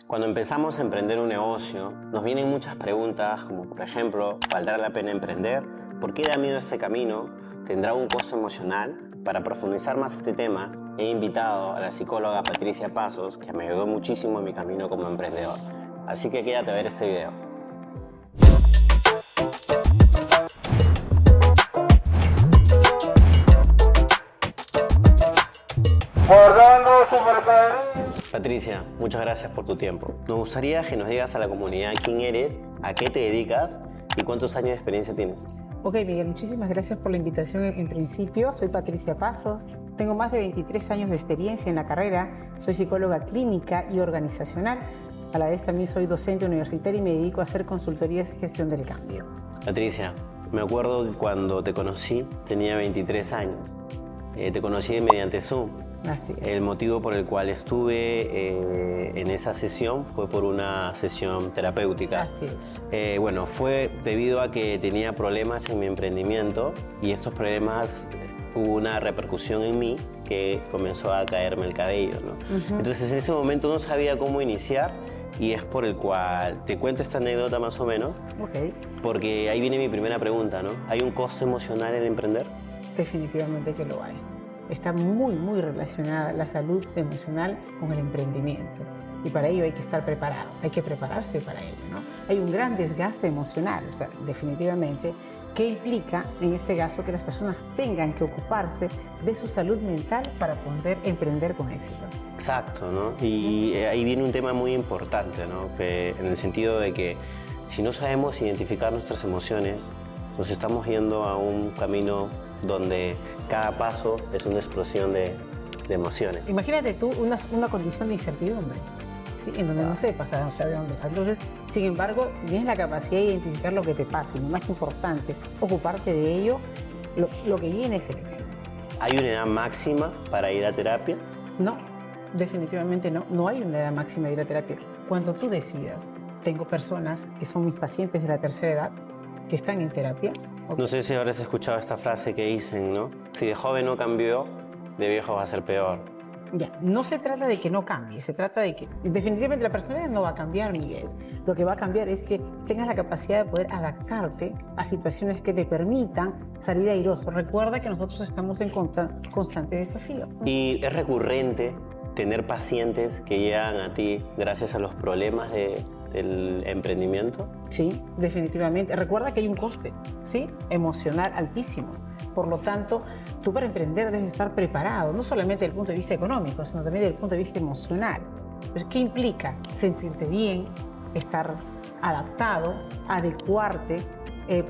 Cuando empezamos a emprender un negocio, nos vienen muchas preguntas, como por ejemplo, ¿valdrá la pena emprender? ¿Por qué da miedo ese camino? ¿Tendrá un costo emocional? Para profundizar más este tema, he invitado a la psicóloga Patricia Pasos, que me ayudó muchísimo en mi camino como emprendedor. Así que quédate a ver este video. Guardando su mercadería. Patricia, muchas gracias por tu tiempo. Nos gustaría que nos digas a la comunidad quién eres, a qué te dedicas y cuántos años de experiencia tienes. Ok, Miguel, muchísimas gracias por la invitación. En principio, soy Patricia Pasos, tengo más de 23 años de experiencia en la carrera, soy psicóloga clínica y organizacional. A la vez también soy docente universitaria y me dedico a hacer consultorías en gestión del cambio. Patricia, me acuerdo que cuando te conocí tenía 23 años. Te conocí mediante Zoom. Así es. El motivo por el cual estuve en esa sesión fue por una sesión terapéutica. Así es. Bueno, fue debido a que tenía problemas en mi emprendimiento y estos problemas hubo una repercusión en mí que comenzó a caerme el cabello, ¿no? Entonces en ese momento no sabía cómo iniciar y es por el cual te cuento esta anécdota más o menos. Ok. Porque ahí viene mi primera pregunta, ¿no? ¿Hay un costo emocional en emprender? Definitivamente que lo hay. Está muy relacionada la salud emocional con el emprendimiento. Y para ello hay que estar preparado, hay que prepararse para ello, ¿no? Hay un gran desgaste emocional, o sea, definitivamente, que implica, en este caso, que las personas tengan que ocuparse de su salud mental para poder emprender con éxito. Exacto, ¿no? Y ahí viene un tema muy importante, ¿no? Que en el sentido de que si no sabemos identificar nuestras emociones, nos estamos yendo a un camino donde cada paso es una explosión de emociones. Imagínate tú una condición de incertidumbre, ¿sí? En donde no sepas de dónde vas. Entonces, sin embargo, tienes la capacidad de identificar lo que te pasa y, lo más importante, ocuparte de ello, lo que viene es el éxito. ¿Hay una edad máxima para ir a terapia? No, definitivamente no. No hay una edad máxima de ir a terapia. Cuando tú decidas, tengo personas que son mis pacientes de la tercera edad que están en terapia. No sé si habrás escuchado esta frase que dicen, ¿no? Si de joven no cambió, de viejo va a ser peor. Ya, no se trata de que no cambie, se trata de que definitivamente la personalidad no va a cambiar, Miguel. Lo que va a cambiar es que tengas la capacidad de poder adaptarte a situaciones que te permitan salir airoso. Recuerda que nosotros estamos en constante desafío. ¿Y es recurrente tener pacientes que llegan a ti gracias a los problemas del emprendimiento? Sí, definitivamente. Recuerda que hay un coste, ¿sí? Emocional altísimo. Por lo tanto, tú para emprender debes estar preparado, no solamente desde el punto de vista económico, sino también desde el punto de vista emocional. Entonces, ¿qué implica? Sentirte bien, estar adaptado, adecuarte,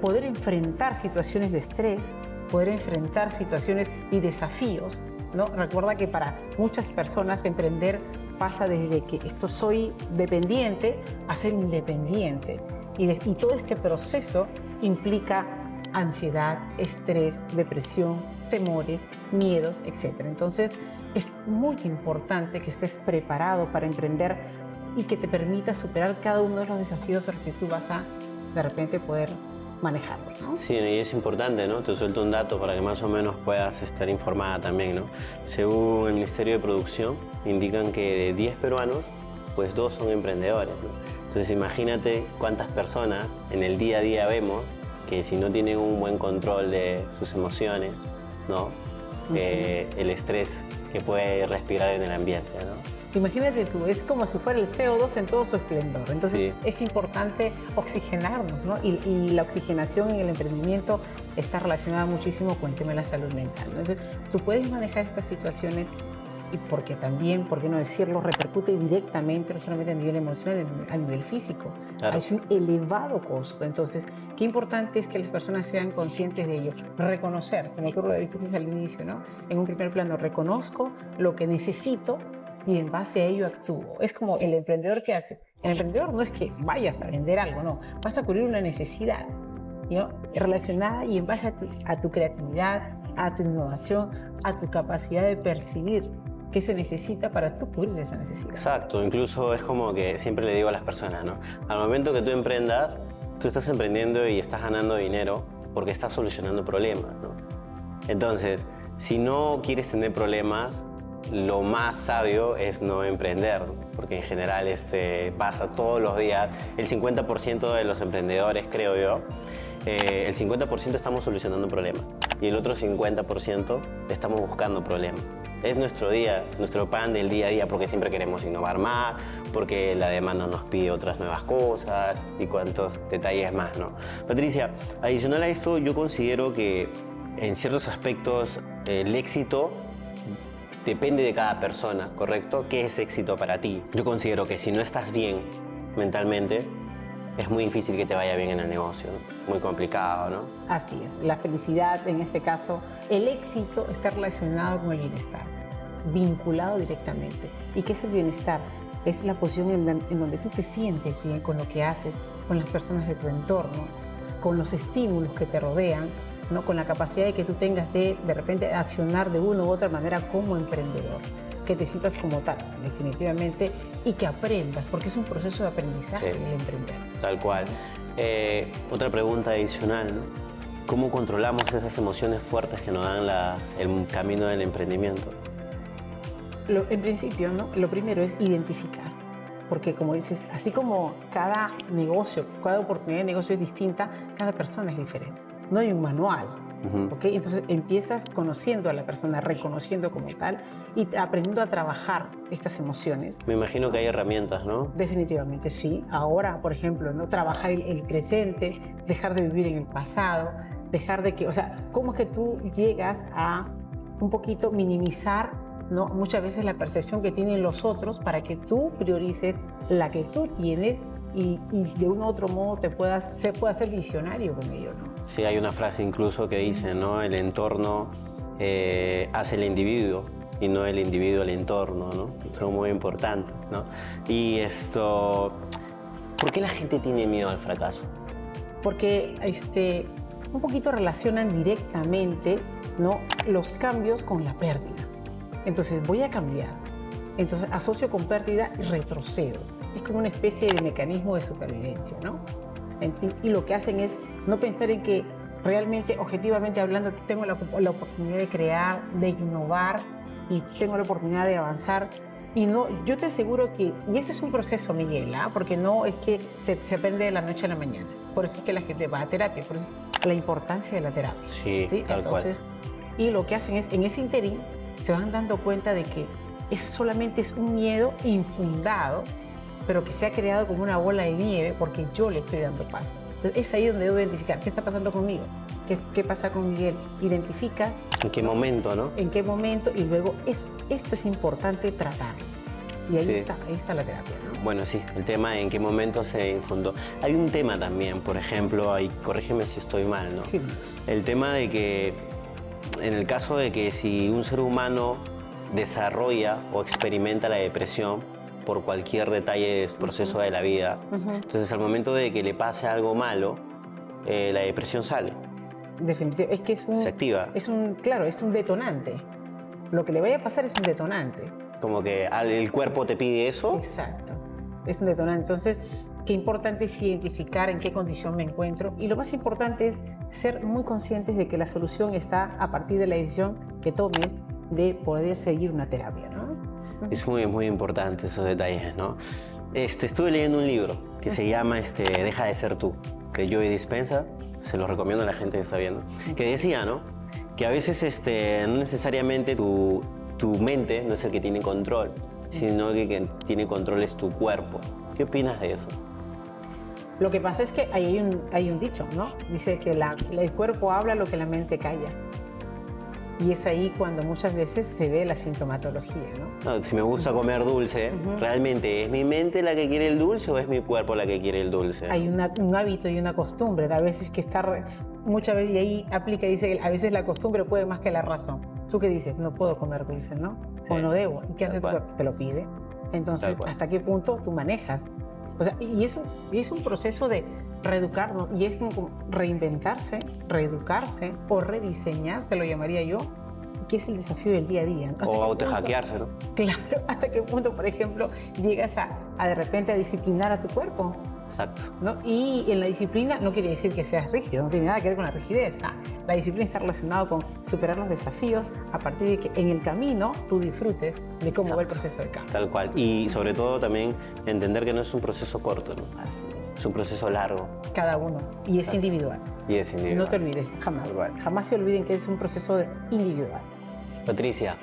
poder enfrentar situaciones de estrés, poder enfrentar situaciones y desafíos, ¿no? Recuerda que para muchas personas emprender pasa desde que soy dependiente a ser independiente. Y todo este proceso implica ansiedad, estrés, depresión, temores, miedos, etc. Entonces, es muy importante que estés preparado para emprender y que te permita superar cada uno de los desafíos a los que tú vas a, de repente, poder manejarlos, ¿no? Sí, y es importante, ¿no? Te suelto un dato para que más o menos puedas estar informada también, ¿no? Según el Ministerio de Producción, indican que de 10 peruanos, pues 2 son emprendedores, ¿no? Entonces imagínate cuántas personas en el día a día vemos que si no tienen un buen control de sus emociones, ¿no? El estrés que puede respirar en el ambiente, ¿no? Imagínate tú, es como si fuera el CO2 en todo su esplendor. Entonces, sí, es importante oxigenarnos, ¿no? Y la oxigenación en el emprendimiento está relacionada muchísimo con el tema de la salud mental, ¿no? Entonces, tú puedes manejar estas situaciones y porque también, por qué no decirlo, repercute directamente no solamente a nivel emocional, a nivel físico. claro. Es un elevado costo. Entonces, qué importante es que las personas sean conscientes de ello. Reconocer, como tú lo dijiste al inicio, ¿no? En un primer plano, reconozco lo que necesito y en base a ello actúo. Es como el emprendedor que hace. El emprendedor no es que vayas a vender algo, no. Vas a cubrir una necesidad, ¿no? Relacionada y en base a tu creatividad, a tu innovación, a tu capacidad de percibir qué se necesita para tú cubrir esa necesidad. Exacto, incluso es como que siempre le digo a las personas, ¿no? Al momento que tú emprendas, tú estás emprendiendo y estás ganando dinero porque estás solucionando problemas, ¿no? Entonces, si no quieres tener problemas, lo más sabio es no emprender, ¿no? Porque en general pasa todos los días. El 50% de los emprendedores, creo yo, el 50% estamos solucionando problemas y el otro 50% estamos buscando problemas. Es nuestro día, nuestro pan del día a día, porque siempre queremos innovar más, porque la demanda nos pide otras nuevas cosas y cuantos detalles más, ¿no? Patricia, adicional a esto, yo considero que en ciertos aspectos el éxito depende de cada persona, ¿correcto? ¿Qué es éxito para ti? Yo considero que si no estás bien mentalmente, es muy difícil que te vaya bien en el negocio, ¿no? Muy complicado, ¿no? Así es. La felicidad, en este caso, el éxito está relacionado con el bienestar, vinculado directamente. ¿Y qué es el bienestar? Es la posición en donde tú te sientes bien con lo que haces, con las personas de tu entorno, con los estímulos que te rodean, ¿no? Con la capacidad de que tú tengas de repente, accionar de una u otra manera como emprendedor. Que te sientas como tal, definitivamente, y que aprendas, porque es un proceso de aprendizaje el emprender. Tal cual. Otra pregunta adicional, ¿no? ¿Cómo controlamos esas emociones fuertes que nos dan el camino del emprendimiento? En principio, ¿no? Lo primero es identificar, porque como dices, así como cada negocio, cada oportunidad de negocio es distinta, cada persona es diferente. No hay un manual. ¿Okay? Entonces empiezas conociendo a la persona, reconociendo como tal y aprendiendo a trabajar estas emociones. Me imagino que hay herramientas, ¿no? Definitivamente sí. Ahora, por ejemplo, ¿no? Trabajar el presente, dejar de vivir en el pasado, dejar de que, o sea, ¿cómo es que tú llegas a un poquito minimizar, ¿no? Muchas veces la percepción que tienen los otros para que tú priorices la que tú tienes y de un u otro modo se pueda ser visionario con ello, ¿no? Sí, hay una frase incluso que dice, ¿no? El entorno hace el individuo y no el individuo el entorno, ¿no? Sí, son muy importantes, ¿no? Y ¿por qué la gente tiene miedo al fracaso? Porque un poquito relacionan directamente, ¿no? Los cambios con la pérdida. Entonces voy a cambiar, entonces asocio con pérdida y retrocedo. Es como una especie de mecanismo de supervivencia, ¿no? Y lo que hacen es no pensar en que realmente, objetivamente hablando, tengo la oportunidad de crear, de innovar y tengo la oportunidad de avanzar. Y no, yo te aseguro que, y ese es un proceso, Miguel, ¿ah? Porque no es que se aprende de la noche a la mañana. Por eso es que la gente va a terapia, por eso es la importancia de la terapia. Sí, tal Entonces, cual. Y lo que hacen es, en ese interín, se van dando cuenta de que solamente es un miedo infundado, pero que se ha creado como una bola de nieve porque yo le estoy dando paso. Entonces, es ahí donde debo identificar qué está pasando conmigo, qué pasa con Miguel. Identifica. ¿En qué momento, no? En qué momento, y luego esto es importante tratarlo. Y ahí está la terapia, ¿no? Bueno, sí, el tema en qué momento se infundó. Hay un tema también, por ejemplo, ahí, corrígeme si estoy mal, ¿no? Sí. El tema de que, en el caso de que si un ser humano desarrolla o experimenta la depresión, por cualquier detalle del proceso de la vida. Entonces, al momento de que le pase algo malo, la depresión sale. Definitivamente. Es que se activa. Claro, es un detonante. Lo que le vaya a pasar es un detonante. Como que el cuerpo te pide eso. Exacto. Es un detonante. Entonces, qué importante es identificar en qué condición me encuentro. Y lo más importante es ser muy conscientes de que la solución está a partir de la decisión que tomes de poder seguir una terapia, ¿no? Es muy, muy importante esos detalles, ¿no? Estuve leyendo un libro que se llama Deja de ser tú, de Joe Dispenza, se lo recomiendo a la gente que está viendo, que decía, ¿no? Que a veces no necesariamente tu mente no es el que tiene control, sino que quien tiene control es tu cuerpo. ¿Qué opinas de eso? Lo que pasa es que hay un dicho, ¿no? Dice que el cuerpo habla lo que la mente calla. Y es ahí cuando muchas veces se ve la sintomatología, ¿no? No, si me gusta comer dulce, ¿realmente es mi mente la que quiere el dulce o es mi cuerpo la que quiere el dulce? Hay un hábito y una costumbre, a veces que está muchas veces, y ahí aplica, dice, a veces la costumbre puede más que la razón. ¿Tú qué dices? No puedo comer dulce, ¿no? O no debo. ¿Y qué hace tu cuerpo? Te lo pide. Entonces, ¿hasta qué punto tú manejas? O sea, y es un proceso de reeducarnos, y es como reinventarse, reeducarse o rediseñarse, lo llamaría yo, que es el desafío del día a día. O autohackearse, ¿no? Claro, hasta qué punto, por ejemplo, llegas a a de repente a disciplinar a tu cuerpo, Exacto. ¿no? Y en la disciplina no quiere decir que seas rígido, no tiene nada que ver con la rigidez. La disciplina está relacionada con superar los desafíos a partir de que en el camino tú disfrutes de cómo va el proceso de cambio. Tal cual. Y sobre todo también entender que no es un proceso corto, ¿no? Así es. Es un proceso largo. Cada uno. Y es individual. Y es individual. No te olvides, jamás. Jamás se olviden que es un proceso individual. Patricia,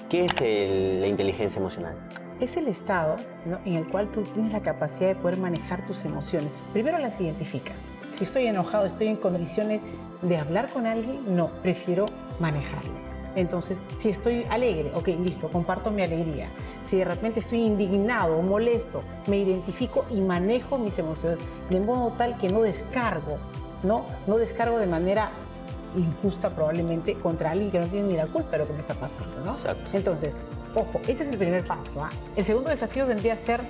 ¿qué es la inteligencia emocional? Es el estado, ¿no?, en el cual tú tienes la capacidad de poder manejar tus emociones. Primero las identificas. Si estoy enojado, estoy en condiciones de hablar con alguien, no, prefiero manejarlo. Entonces, si estoy alegre, ok, listo, comparto mi alegría. Si de repente estoy indignado o molesto, me identifico y manejo mis emociones de modo tal que no descargo, ¿no? No descargo de manera injusta probablemente contra alguien que no tiene ni la culpa de lo que me está pasando, ¿no? Exacto. Entonces, ojo, ese es el primer paso, ¿ah? El segundo desafío vendría a ser,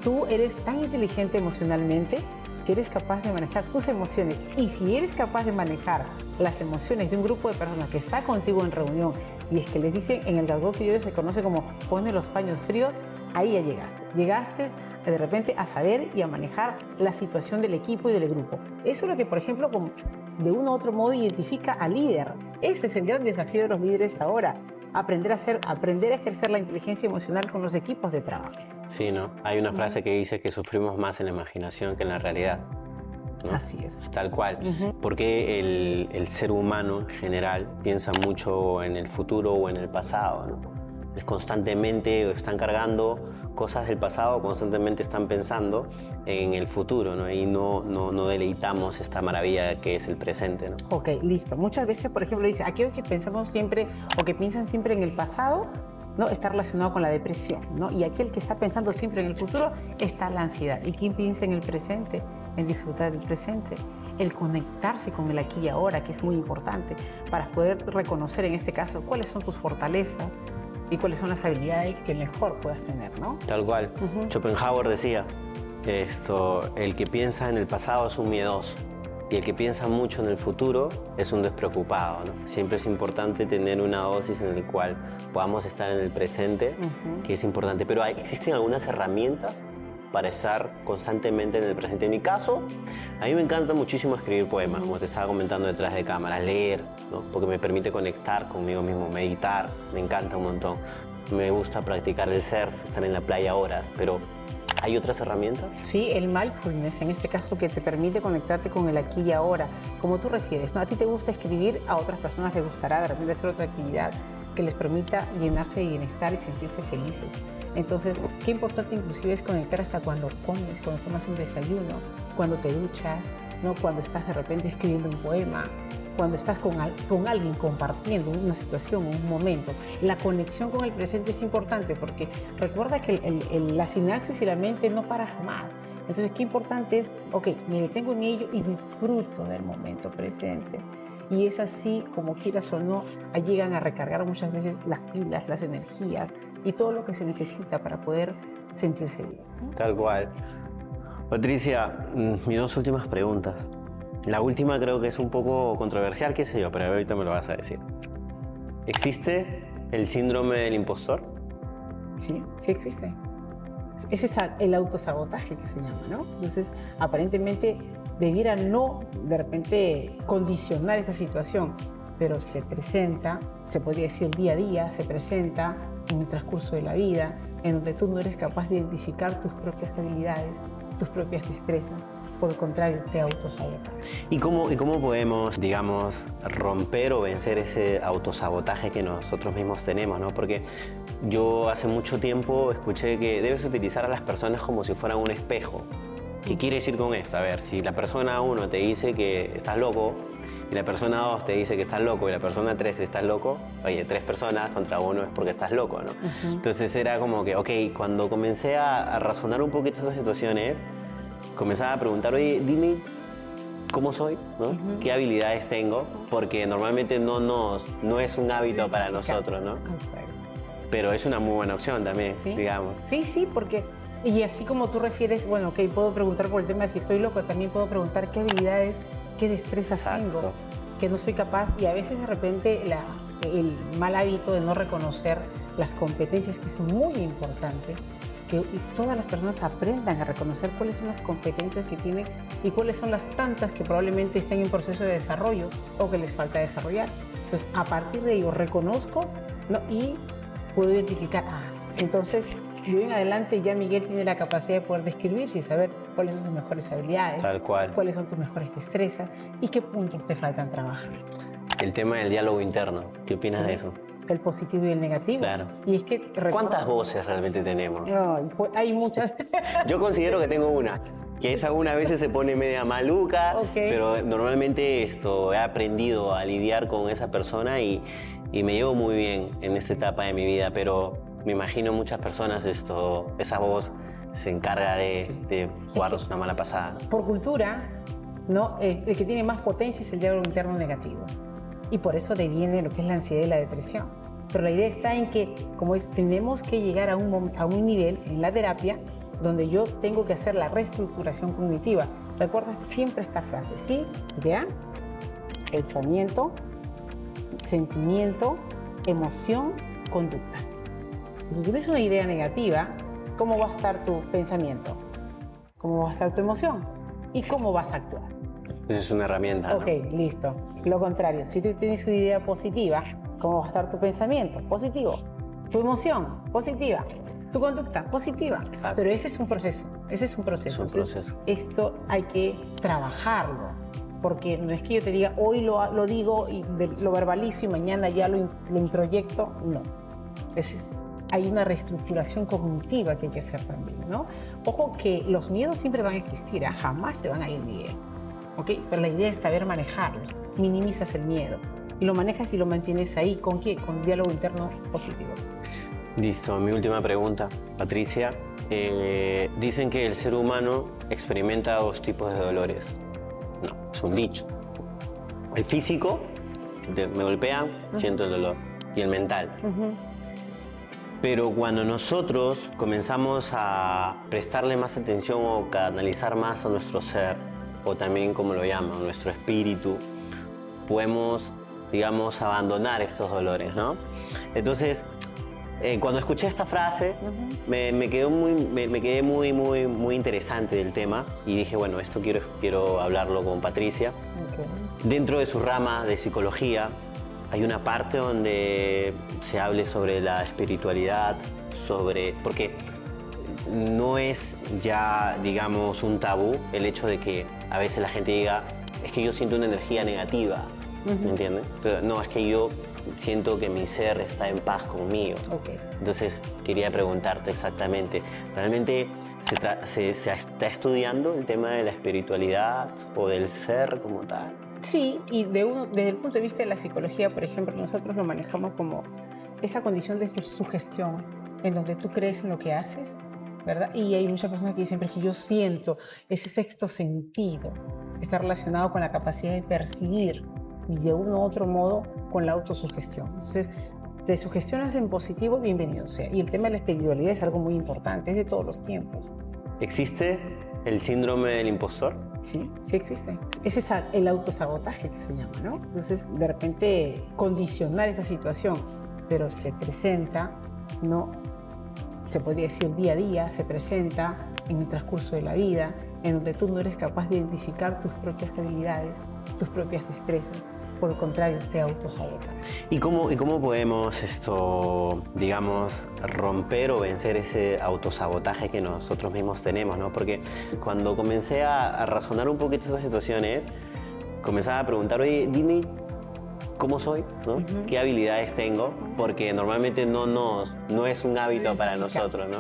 tú eres tan inteligente emocionalmente que eres capaz de manejar tus emociones. Y si eres capaz de manejar las emociones de un grupo de personas que está contigo en reunión, y es que les dicen, en el jargón que se conoce como pone los paños fríos, ahí ya llegaste. Llegaste de repente a saber y a manejar la situación del equipo y del grupo. Eso es lo que, por ejemplo, de uno u otro modo identifica al líder. Ese es el gran desafío de los líderes ahora. Aprender a ejercer la inteligencia emocional con los equipos de trabajo. Sí, ¿no? Hay una frase que dice que sufrimos más en la imaginación que en la realidad, ¿no? Así es. Tal cual. Porque el ser humano en general piensa mucho en el futuro o en el pasado, ¿no? Constantemente están cargando cosas del pasado, constantemente están pensando en el futuro, ¿no? Y no deleitamos esta maravilla que es el presente, ¿no? Ok, listo. Muchas veces, por ejemplo, dice, aquellos que pensamos siempre o que piensan siempre en el pasado, ¿no?, está relacionado con la depresión, ¿no? Y aquel que está pensando siempre en el futuro está la ansiedad. ¿Y quién piensa en el presente? En disfrutar del presente. El conectarse con el aquí y ahora, que es muy importante para poder reconocer en este caso cuáles son tus fortalezas y cuáles son las habilidades que mejor puedas tener, ¿no? Tal cual. Schopenhauer decía, el que piensa en el pasado es un miedoso y el que piensa mucho en el futuro es un despreocupado, ¿no? Siempre es importante tener una dosis en la cual podamos estar en el presente, que es importante. Pero existen algunas herramientas para estar constantemente en el presente. En mi caso, a mí me encanta muchísimo escribir poemas, como te estaba comentando detrás de cámara, leer, ¿no? Porque me permite conectar conmigo mismo, meditar, me encanta un montón. Me gusta practicar el surf, estar en la playa horas, pero ¿hay otras herramientas? Sí, el mindfulness, en este caso, que te permite conectarte con el aquí y ahora, como tú refieres, ¿no? A ti te gusta escribir, a otras personas les gustará de repente hacer otra actividad que les permita llenarse de bienestar y sentirse felices. Entonces, qué importante inclusive es conectar hasta cuando comes, cuando tomas un desayuno, cuando te duchas, ¿no?, cuando estás de repente escribiendo un poema, cuando estás con alguien compartiendo una situación, un momento. La conexión con el presente es importante porque recuerda que la sinapsis y la mente no para jamás. Entonces, qué importante es, ok, me detengo en ello y disfruto del momento presente. Y es así, como quieras o no, llegan a recargar muchas veces las pilas, las energías y todo lo que se necesita para poder sentirse bien. Tal cual. Patricia, mis dos últimas preguntas. La última creo que es un poco controversial, qué sé yo, pero ahorita me lo vas a decir. ¿Existe el síndrome del impostor? Sí, sí existe. Ese es el autosabotaje que se llama, ¿no? Entonces, aparentemente debiera no, de repente, condicionar esa situación, pero se presenta, se podría decir día a día, se presenta en el transcurso de la vida, en donde tú no eres capaz de identificar tus propias habilidades, tus propias destrezas. Por el contrario, te autosabotas. ¿Y cómo podemos, digamos, romper o vencer ese autosabotaje que nosotros mismos tenemos, ¿no? Porque yo hace mucho tiempo escuché que debes utilizar a las personas como si fueran un espejo. ¿Qué quiere decir con esto? A ver, si la persona 1 te dice que estás loco, y la persona 2 te dice que estás loco, y la persona 3 estás loco, oye, 3 personas contra 1 es porque estás loco, ¿no? Entonces era como que, ok, cuando comencé a razonar un poquito estas situaciones, comenzaba a preguntar, oye, dime cómo soy, ¿no? ¿Qué habilidades tengo? Porque normalmente no es un hábito para nosotros, ¿no? Pero es una muy buena opción también, ¿sí?, digamos. Sí, porque, y así como tú refieres, bueno, ok, puedo preguntar por el tema de si estoy loco, también puedo preguntar qué habilidades, qué destrezas tengo, que no soy capaz, y a veces de repente el mal hábito de no reconocer las competencias, que son muy importantes, que todas las personas aprendan a reconocer cuáles son las competencias que tienen y cuáles son las tantas que probablemente estén en proceso de desarrollo o que les falta desarrollar. Entonces, a partir de ello reconozco, ¿no? Y puedo identificar, entonces de hoy en adelante ya Miguel tiene la capacidad de poder describirse y saber cuáles son sus mejores habilidades, Tal cual. cuáles son tus mejores destrezas y qué puntos te faltan trabajar. El tema del diálogo interno, ¿qué opinas de eso? El positivo y el negativo. Claro. Y es que ¿Cuántas voces realmente tenemos? Ay, pues, hay muchas. Yo considero que tengo una, que esa una a veces se pone media maluca, pero normalmente he aprendido a lidiar con esa persona y me llevo muy bien en esta etapa de mi vida, pero me imagino muchas personas esa voz se encarga de jugarnos una mala pasada. Por cultura, ¿no? El que tiene más potencia es el diálogo interno negativo. Y por eso deviene lo que es la ansiedad y la depresión. Pero la idea está en que, tenemos que llegar a un nivel en la terapia donde yo tengo que hacer la reestructuración cognitiva. Recuerda siempre esta frase, ¿sí? Idea, pensamiento, sentimiento, emoción, conducta. Si tú tienes una idea negativa, ¿cómo va a estar tu pensamiento? ¿Cómo va a estar tu emoción? ¿Y cómo vas a actuar? Esa es una herramienta, ¿no? Ok, listo. Lo contrario, si tú tienes una idea positiva, ¿cómo va a estar tu pensamiento? Positivo. Tu emoción, positiva. Tu conducta, positiva. Exacto. Pero ese es un proceso. Ese es un proceso. Entonces, esto hay que trabajarlo. Porque no es que yo te diga, hoy lo digo y lo verbalizo y mañana ya lo introyecto. No. Hay una reestructuración cognitiva que hay que hacer también, ¿no? Ojo que los miedos siempre van a existir, jamás se van a ir, Miguel. ¿Okay? Pero la idea es saber manejarlos. Minimizas el miedo y lo manejas y lo mantienes ahí. ¿Con qué? Con diálogo interno positivo. Listo. Mi última pregunta, Patricia. Dicen que el ser humano experimenta dos tipos de dolores. No, es un dicho. El físico, me golpean, siento el dolor. Y el mental. Pero cuando nosotros comenzamos a prestarle más atención o canalizar más a nuestro ser, o también como lo llaman, nuestro espíritu, podemos, digamos, abandonar estos dolores, ¿no? Entonces, cuando escuché esta frase, me quedé muy interesante del tema y dije, bueno, esto quiero hablarlo con Patricia. Okay. Dentro de su rama de psicología, hay una parte donde se hable sobre la espiritualidad, porque no es ya, digamos, un tabú el hecho de que a veces la gente diga, es que yo siento una energía negativa, ¿me entiendes? Entonces, no, es que yo siento que mi ser está en paz conmigo. Okay. Entonces, quería preguntarte exactamente, ¿realmente se está estudiando el tema de la espiritualidad o del ser como tal? Sí, y desde el punto de vista de la psicología, por ejemplo, nosotros lo manejamos como esa condición de sugestión, en donde tú crees en lo que haces, ¿verdad? Y hay muchas personas que dicen, pero es que yo siento ese sexto sentido, está relacionado con la capacidad de percibir y de uno u otro modo con la autosugestión. Entonces, te sugestionas en positivo, bienvenido sea. Y el tema de la espiritualidad es algo muy importante, es de todos los tiempos. ¿Existe el síndrome del impostor? Sí, sí existe. Ese es el autosabotaje que se llama, ¿no? Entonces, de repente, condicionar esa situación, pero se presenta, ¿no? Se podría decir día a día, se presenta en el transcurso de la vida, en donde tú no eres capaz de identificar tus propias habilidades, tus propias destrezas. Por el contrario, te autosabotas. ¿Y cómo podemos digamos, romper o vencer ese autosabotaje que nosotros mismos tenemos, ¿no? Porque cuando comencé a razonar un poquito estas situaciones, comenzaba a preguntar, oye, dime cómo soy, ¿no? ¿Qué habilidades tengo? Porque normalmente no es un hábito para nosotros, ¿no?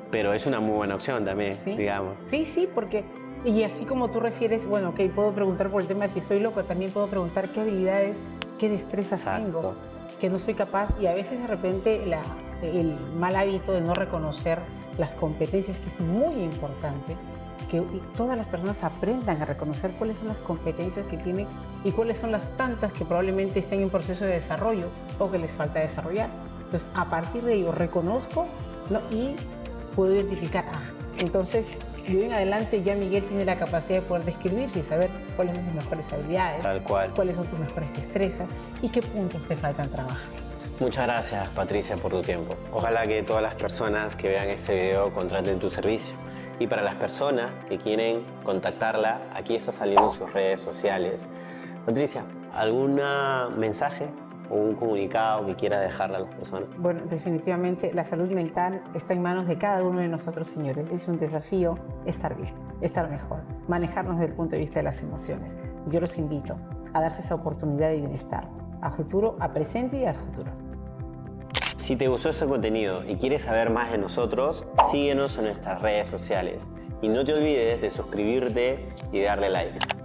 Pero es una muy buena opción también, ¿sí? Digamos. Sí, porque... Y así como tú refieres, bueno, ok, puedo preguntar por el tema de si estoy loco, también puedo preguntar qué habilidades, qué destrezas tengo, que no soy capaz, y a veces de repente el mal hábito de no reconocer las competencias, que es muy importante, que todas las personas aprendan a reconocer cuáles son las competencias que tienen y cuáles son las tantas que probablemente estén en proceso de desarrollo o que les falta desarrollar. Entonces, a partir de ello, reconozco, ¿no? Y puedo identificar, entonces, de hoy en adelante ya Miguel tiene la capacidad de poder describirse y saber cuáles son sus mejores habilidades, Tal cual. Cuáles son tus mejores destrezas y qué puntos te faltan trabajar. Muchas gracias, Patricia, por tu tiempo. Ojalá que todas las personas que vean este video contraten tu servicio. Y para las personas que quieren contactarla, aquí está saliendo sus redes sociales. Patricia, ¿algún mensaje o un comunicado que quiera dejarle a las personas? Bueno, definitivamente la salud mental está en manos de cada uno de nosotros, señores. Es un desafío estar bien, estar mejor, manejarnos desde el punto de vista de las emociones. Yo los invito a darse esa oportunidad de bienestar, a futuro, a presente y a futuro. Si te gustó este contenido y quieres saber más de nosotros, síguenos en nuestras redes sociales. Y no te olvides de suscribirte y darle like.